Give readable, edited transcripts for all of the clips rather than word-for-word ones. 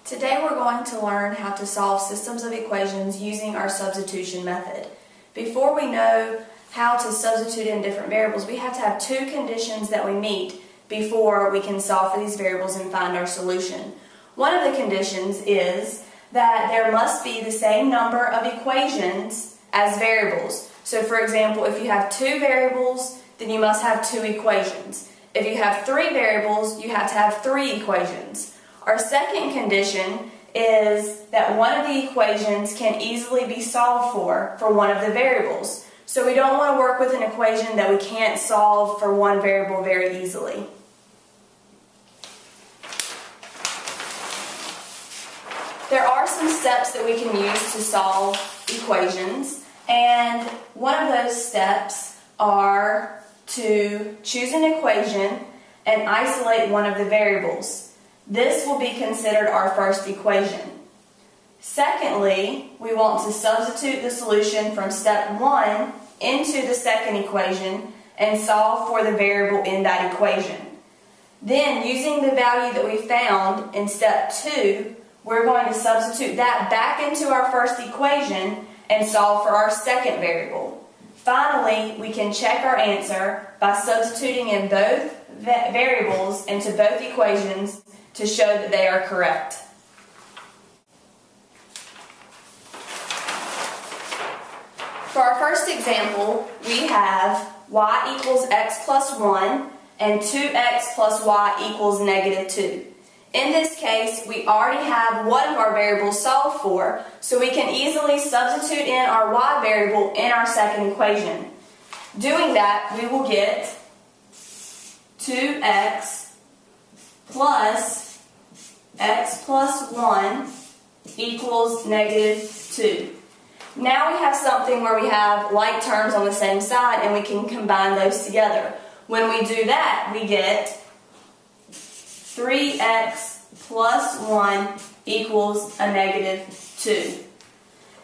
Today we're going to learn how to solve systems of equations using our substitution method. Before we know how to substitute in different variables, we have to have two conditions that we meet before we can solve for these variables and find our solution. One of the conditions is that there must be the same number of equations as variables. So for example, if you have two variables, then you must have two equations. If you have three variables, you have to have three equations. Our second condition is that one of the equations can easily be solved for one of the variables. So we don't want to work with an equation that we can't solve for one variable very easily. There are some steps that we can use to solve equations, and one of those steps are to choose an equation and isolate one of the variables. This will be considered our first equation. Secondly, we want to substitute the solution from step 1 into the second equation and solve for the variable in that equation. Then, using the value that we found in step 2, we're going to substitute that back into our first equation and solve for our second variable. Finally, we can check our answer by substituting in both variables into both equations to show that they are correct. For our first example, we have y equals x plus 1 and 2x plus y equals negative 2. In this case, we already have one of our variables solved for, so we can easily substitute in our y variable in our second equation. Doing that, we will get 2x plus x plus 1 equals negative 2. Now we have something where we have like terms on the same side and we can combine those together. When we do that, we get 3x plus 1 equals a negative 2.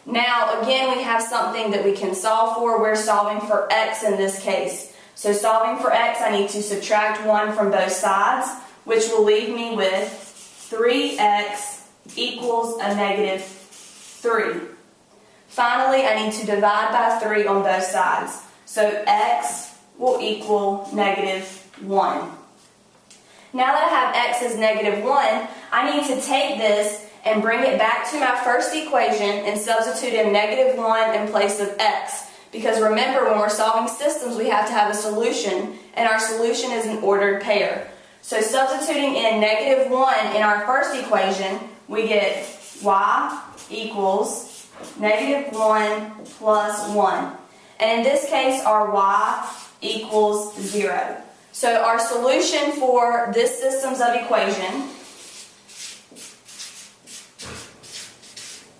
Now again, we have something that we can solve for. We're solving for x in this case. So solving for x, I need to subtract 1 from both sides, which will leave me with 3x equals a negative 3. Finally, I need to divide by 3 on both sides. So x will equal negative 1. Now that I have x as negative 1, I need to take this and bring it back to my first equation and substitute in negative 1 in place of x. Because remember, when we're solving systems, we have to have a solution, and our solution is an ordered pair. So substituting in negative 1 in our first equation, we get y equals negative 1 plus 1. And in this case, our y equals 0. So our solution for this systems of equation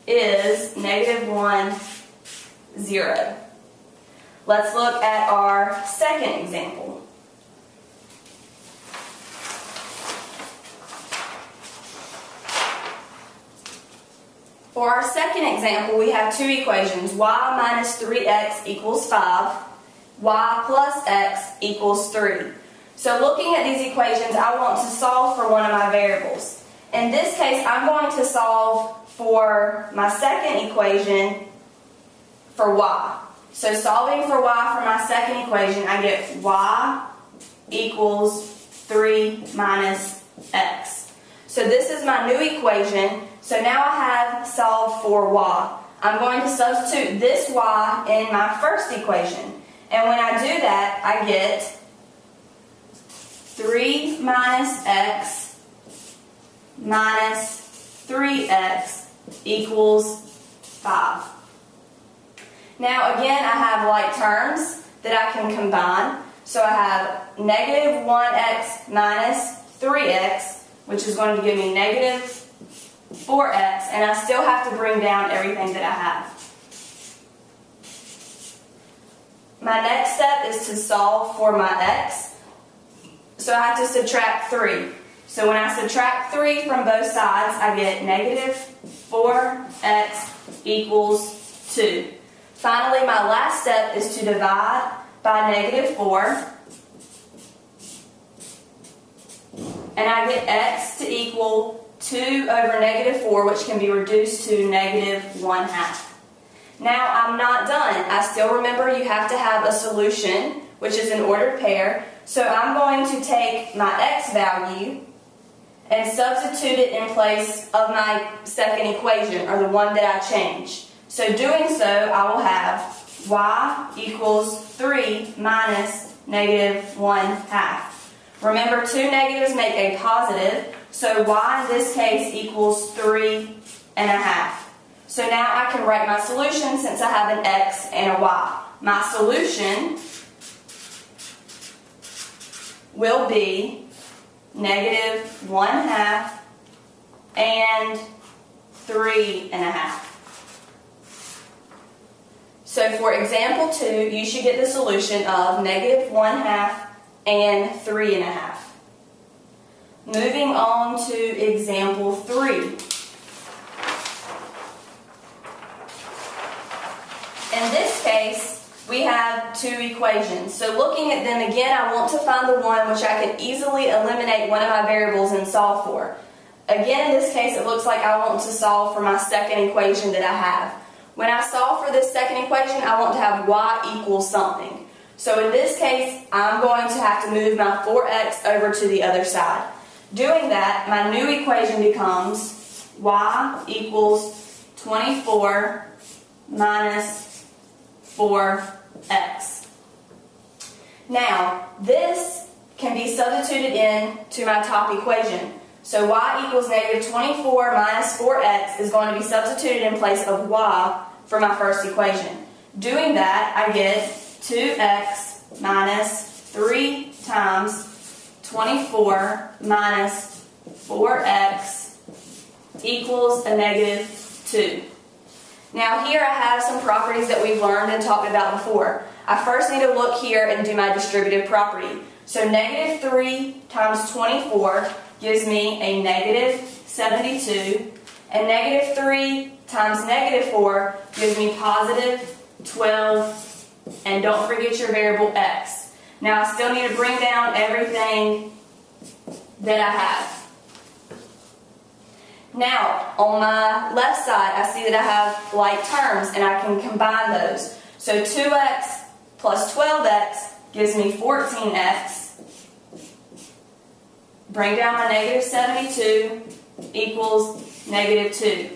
is negative 1, 0. Let's look at our second example. For our second example, we have two equations, y minus 3x equals 5, y plus x equals 3. So looking at these equations, I want to solve for one of my variables. In this case, I'm going to solve for my second equation for y. So solving for y for my second equation, I get y equals 3 minus x. So this is my new equation. So now I have solved for y. I'm going to substitute this y in my first equation. And when I do that, I get 3 minus x minus 3x equals 5. Now again, I have like terms that I can combine. So I have negative 1x minus 3x, which is going to give me negative 4x, and I still have to bring down everything that I have. My next step is to solve for my x. So I have to subtract 3. So when I subtract 3 from both sides, I get negative 4x equals 2. Finally, my last step is to divide by negative 4. And I get x to equal 2 over negative 4, which can be reduced to negative 1/2. Now I'm not done. I still remember you have to have a solution, which is an ordered pair. So I'm going to take my x value and substitute it in place of my second equation, or the one that I changed. So doing so, I will have y equals 3 minus negative 1/2. Remember, two negatives make a positive, so y in this case equals 3.5. So now I can write my solution since I have an x and a y. My solution will be negative 1/2 and 3.5. So for example 2, you should get the solution of negative 1/2 and 3.5. Moving on to example 3. In this case, we have two equations. So looking at them again, I want to find the one which I can easily eliminate one of my variables and solve for. Again, in this case, it looks like I want to solve for my second equation that I have. When I solve for this second equation, I want to have y equals something. So in this case, I'm going to have to move my 4x over to the other side. Doing that, my new equation becomes y equals 24 minus 4x. Now, this can be substituted in to my top equation. So y equals negative 24 minus 4x is going to be substituted in place of y for my first equation. Doing that, I get 2x minus 3 times 24 minus 4x equals a negative 2. Now here I have some properties that we've learned and talked about before. I first need to look here and do my distributive property. So negative 3 times 24 gives me a negative 72, and negative 3 times negative 4 gives me positive 12, and don't forget your variable x. Now I still need to bring down everything that I have. Now, on my left side, I see that I have like terms, and I can combine those. So 2x plus 12x gives me 14x. Bring down my negative 72 equals negative 2.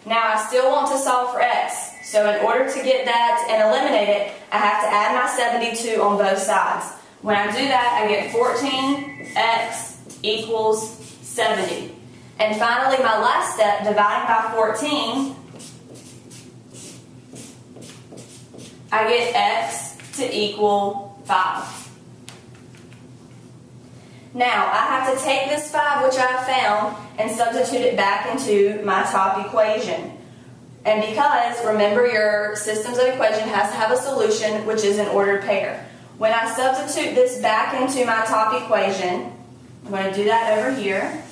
Now, I still want to solve for x. So in order to get that and eliminate it, I have to add my 72 on both sides. When I do that, I get 14x equals 70. And finally, my last step, dividing by 14, I get x to equal 5. Now, I have to take this 5, which I found, and substitute it back into my top equation. And because, remember, your systems of equation has to have a solution, which is an ordered pair. When I substitute this back into my top equation, I'm going to do that over here.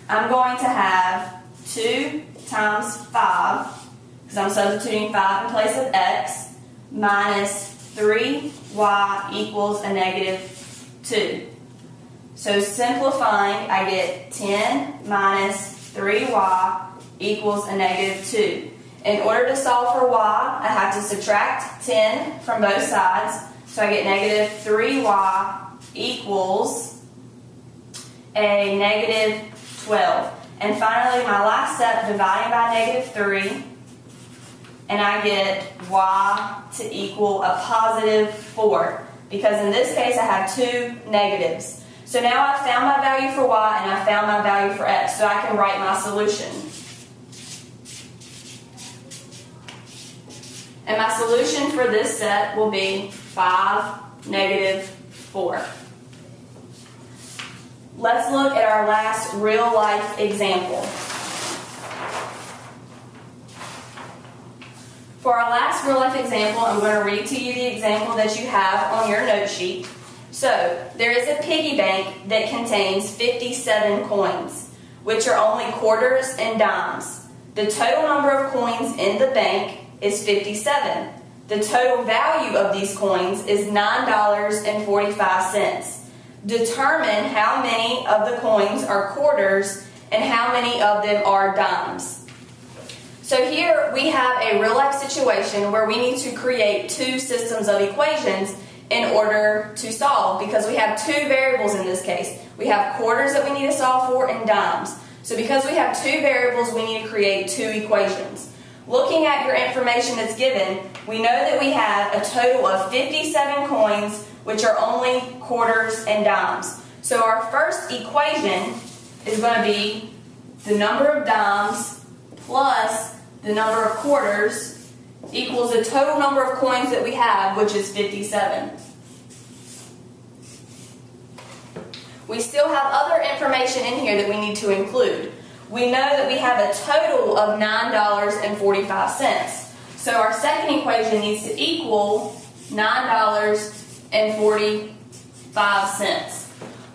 I'm going to have 2 times 5, because I'm substituting 5 in place of x, minus 3y equals a negative 2. So simplifying, I get 10 minus 3y equals a negative 2. In order to solve for y, I have to subtract 10 from both sides, so I get negative 3y equals a negative 12. And finally, my last step, dividing by negative 3, and I get y to equal a positive 4, because in this case I have two negatives. So now I've found my value for y and I found my value for x, so I can write my solution. And my solution for this set will be 5, negative 4. Let's look at our last real-life example. For our last real-life example, I'm going to read to you the example that you have on your note sheet. So, there is a piggy bank that contains 57 coins, which are only quarters and dimes. The total number of coins in the bank is 57. The total value of these coins is $9.45. determine how many of the coins are quarters and how many of them are dimes. So here we have a real life situation where we need to create two systems of equations in order to solve, because we have two variables in this case. We have quarters that we need to solve for and dimes. So because we have two variables, we need to create two equations. Looking at your information that's given, we know that we have a total of 57 coins, which are only quarters and dimes. So our first equation is going to be the number of dimes plus the number of quarters equals the total number of coins that we have, which is 57. We still have other information in here that we need to include. We know that we have a total of $9.45. So our second equation needs to equal $9.45.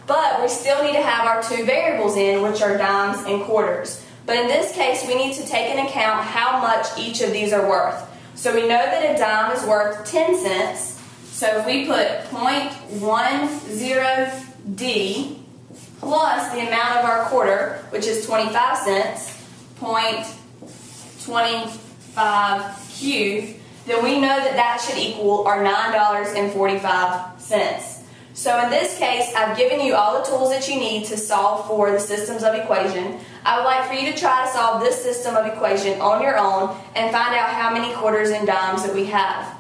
But we still need to have our two variables in, which are dimes and quarters. But in this case, we need to take into account how much each of these are worth. So we know that a dime is worth 10 cents. So if we put 0.10D plus the amount of our quarter, which is 25 cents, 0.25 cubed, then we know that that should equal our $9.45. So in this case, I've given you all the tools that you need to solve for the systems of equation. I would like for you to try to solve this system of equation on your own and find out how many quarters and dimes that we have.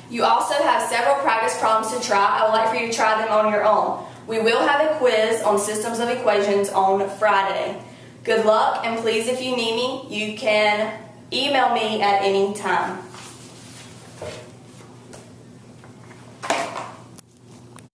You also have several practice problems to try. I would like for you to try them on your own. We will have a quiz on systems of equations on Friday. Good luck, and please, if you need me, you can email me at any time.